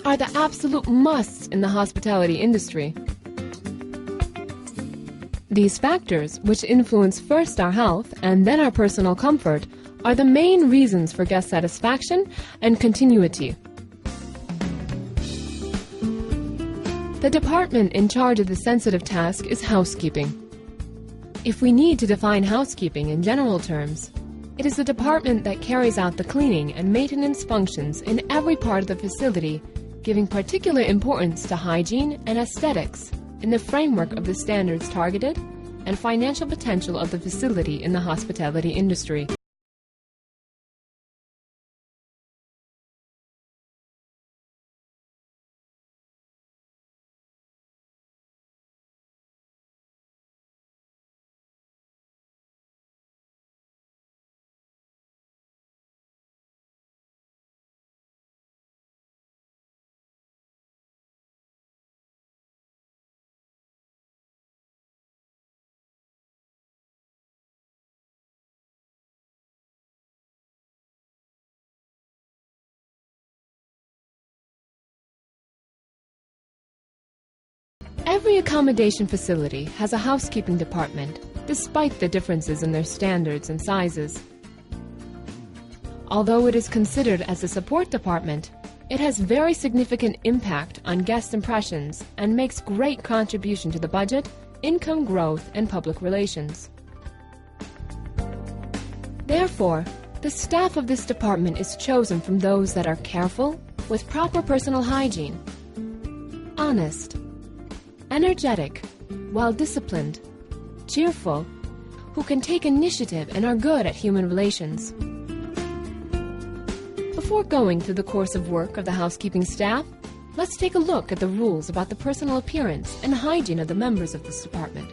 are the absolute musts in the hospitality industry. These factors, which influence first our health and then our personal comfort, are the main reasons for guest satisfaction and continuity. The department in charge of the sensitive task is housekeeping. If we need to define housekeeping in general terms, it is the department that carries out the cleaning and maintenance functions in every part of the facility, giving particular importance to hygiene and aesthetics in the framework of the standards targeted and financial potential of the facility in the hospitality industry. Every accommodation facility has a housekeeping department, despite the differences in their standards and sizes. Although it is considered as a support department, it has very significant impact on guest impressions and makes great contribution to the budget, income growth, and public relations. Therefore, the staff of this department is chosen from those that are careful, with proper personal hygiene, honest, energetic, well-disciplined, cheerful, who can take initiative and are good at human relations. Before going through the course of work of the housekeeping staff, let's take a look at the rules about the personal appearance and hygiene of the members of this department.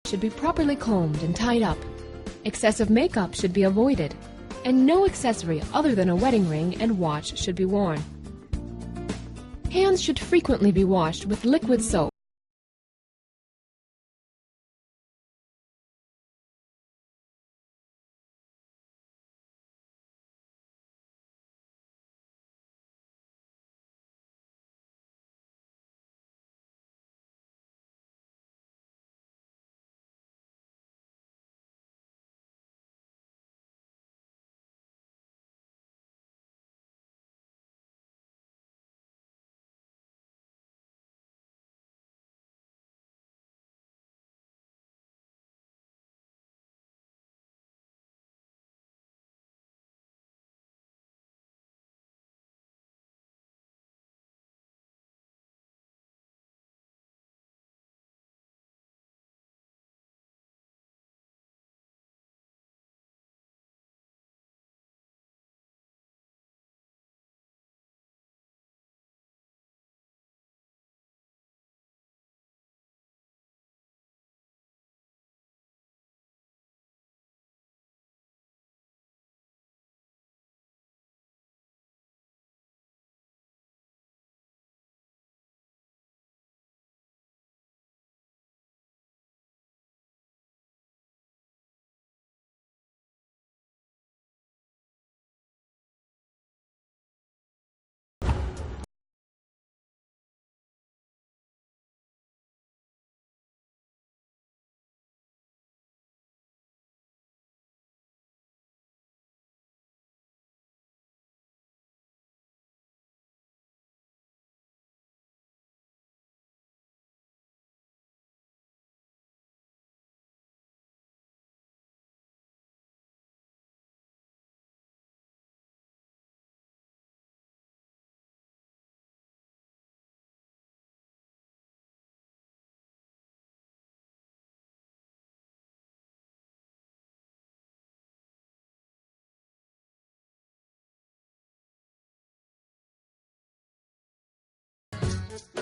Should be properly combed and tied up. Excessive makeup should be avoided, and no accessory other than a wedding ring and watch should be worn. Hands should frequently be washed with liquid soap.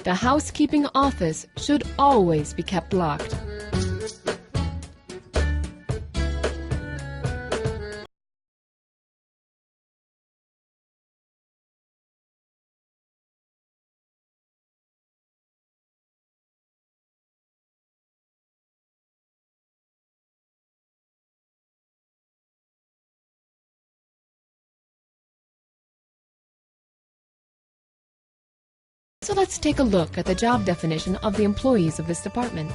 The housekeeping office should always be kept locked. So let's take a look at the job definition of the employees of this department.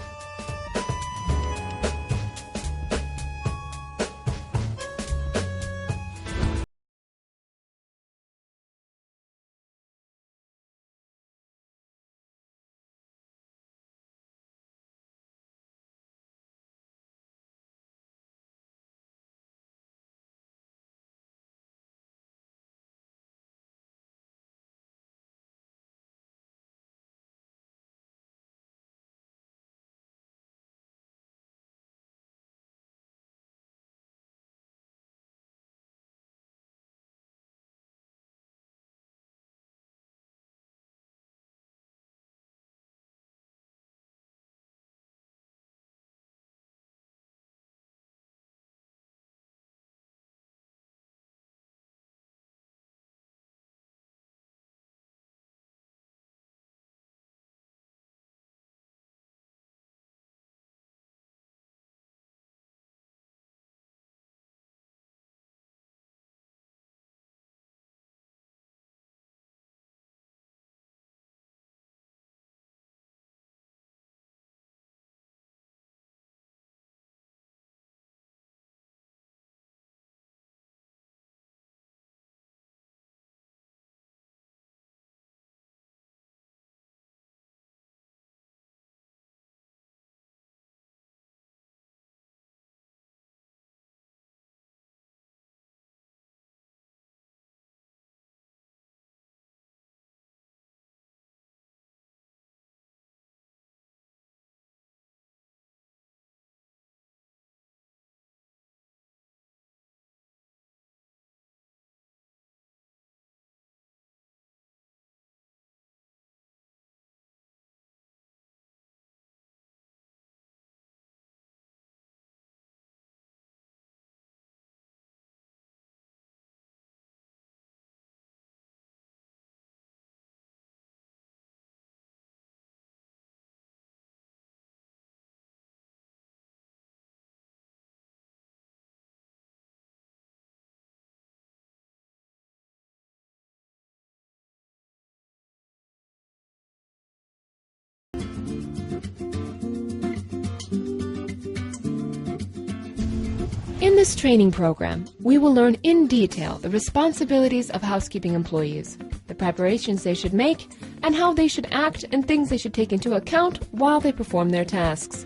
In this training program, we will learn in detail the responsibilities of housekeeping employees, the preparations they should make, and how they should act and things they should take into account while they perform their tasks.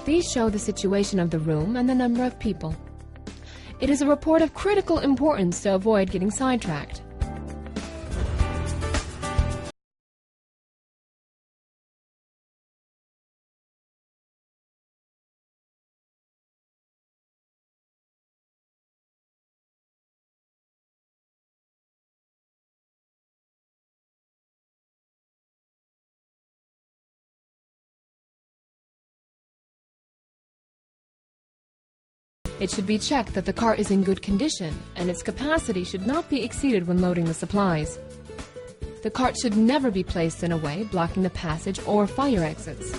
These show the situation of the room and the number of people. It is a report of critical importance to avoid getting sidetracked. It should be checked that the cart is in good condition and its capacity should not be exceeded when loading the supplies. The cart should never be placed in a way blocking the passage or fire exits.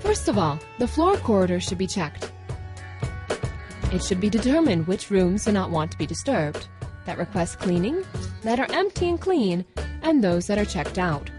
First of all, the floor corridor should be checked. It should be determined which rooms do not want to be disturbed, that request cleaning, that are empty and clean, and those that are checked out.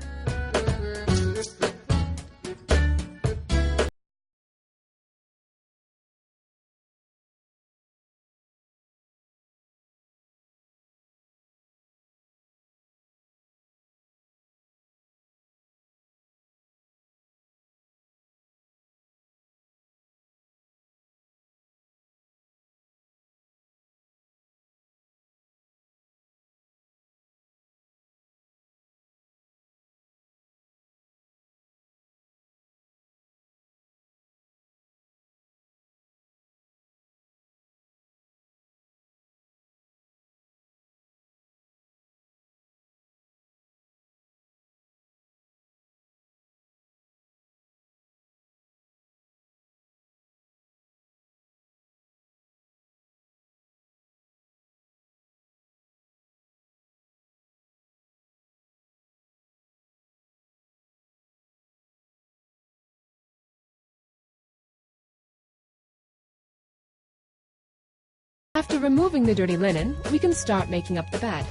After removing the dirty linen, we can start making up the bed.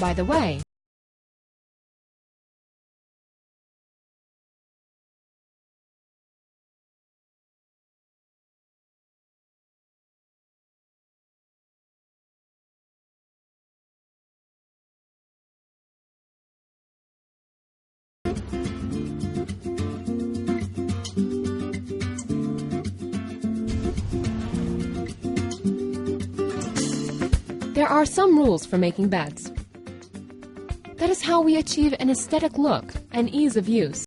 By the way, there are some rules for making beds. That is how we achieve an aesthetic look and ease of use.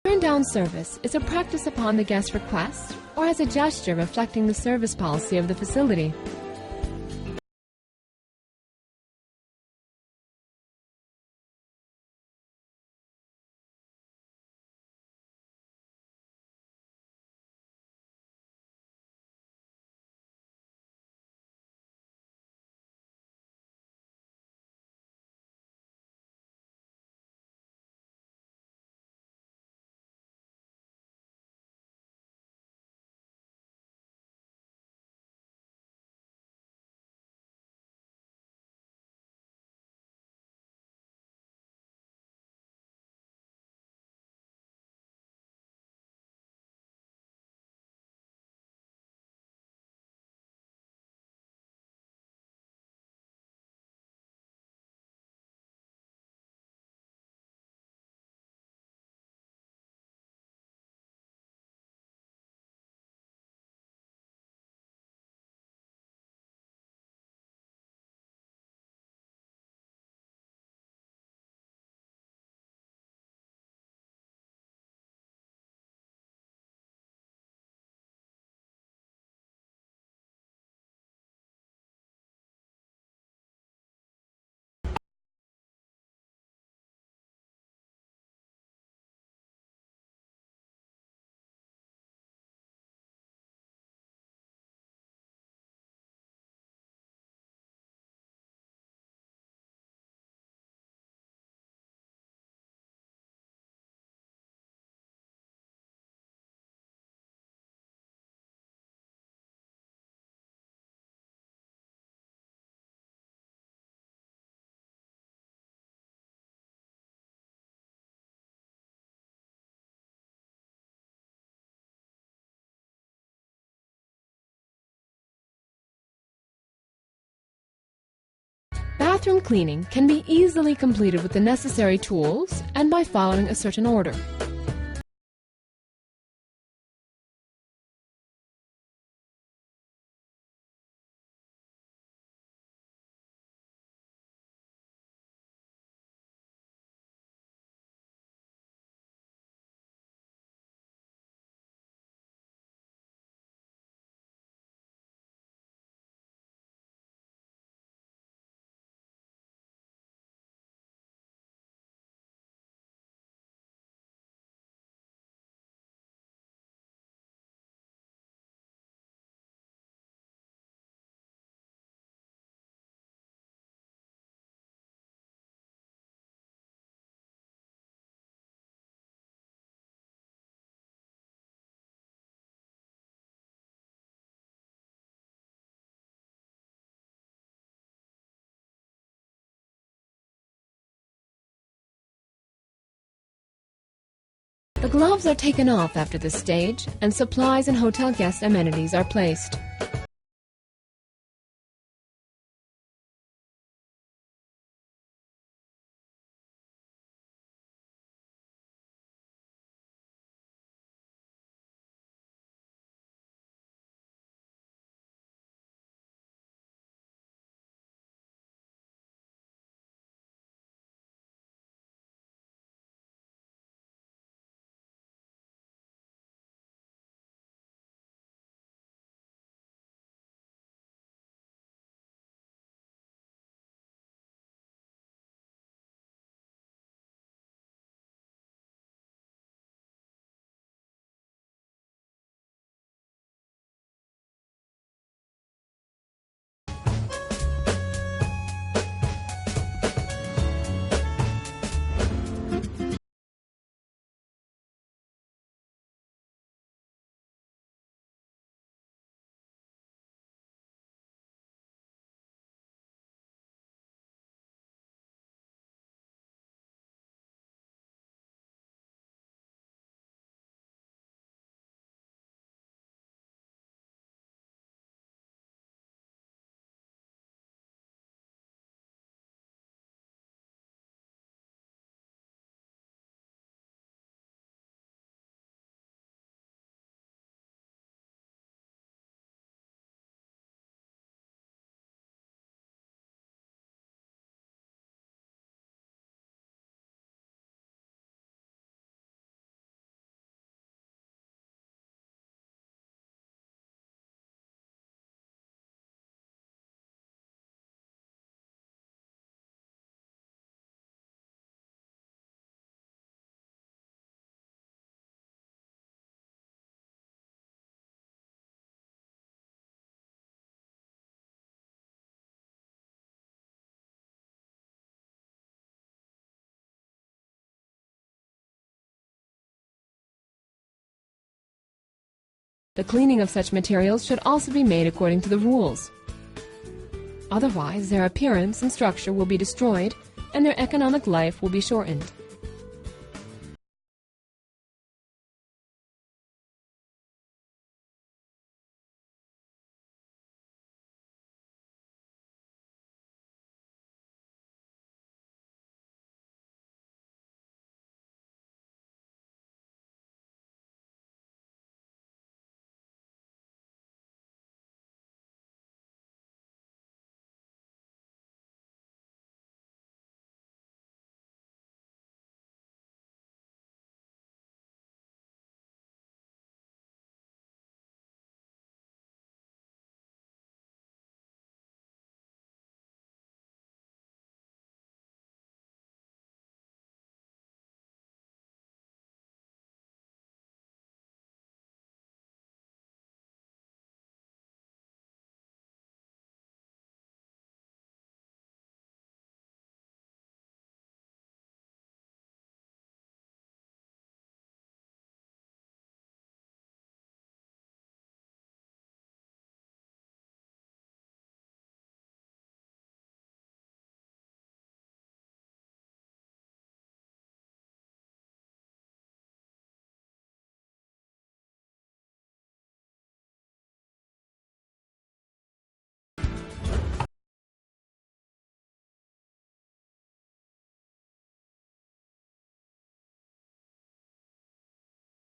Turn down service is a practice upon the guest's request or as a gesture reflecting the service policy of the facility. Bathroom cleaning can be easily completed with the necessary tools and by following a certain order. The gloves are taken off after this stage, and supplies and hotel guest amenities are placed. The cleaning of such materials should also be made according to the rules. Otherwise, their appearance and structure will be destroyed and their economic life will be shortened.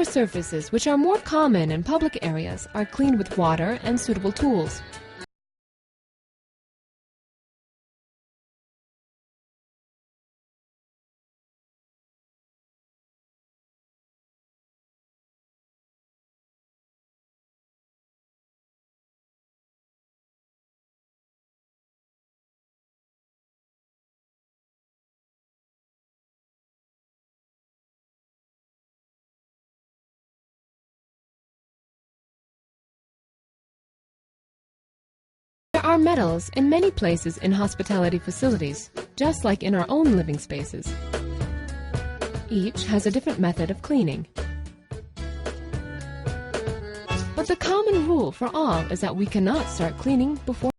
Surfaces which are more common in public areas are cleaned with water and suitable tools. There are metals in many places in hospitality facilities, just like in our own living spaces. Each has a different method of cleaning. But the common rule for all is that we cannot start cleaning before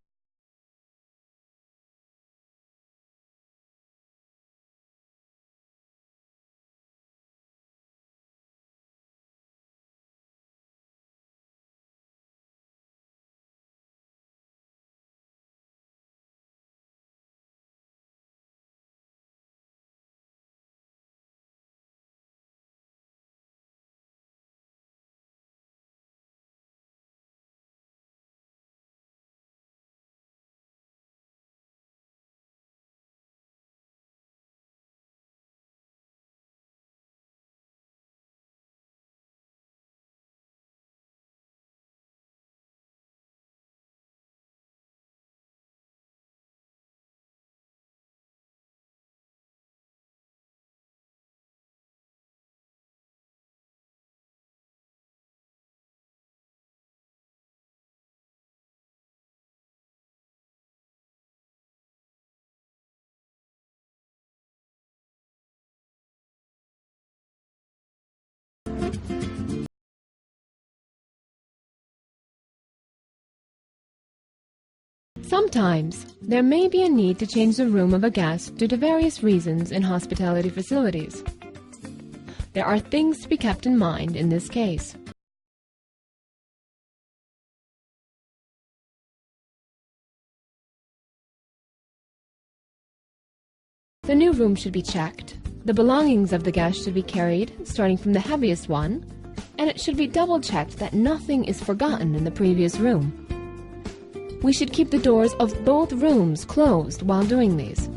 Sometimes, there may be a need to change the room of a guest due to various reasons in hospitality facilities. There are things to be kept in mind in this case. The new room should be checked. The belongings of the guest should be carried, starting from the heaviest one, and it should be double-checked that nothing is forgotten in the previous room. We should keep the doors of both rooms closed while doing these.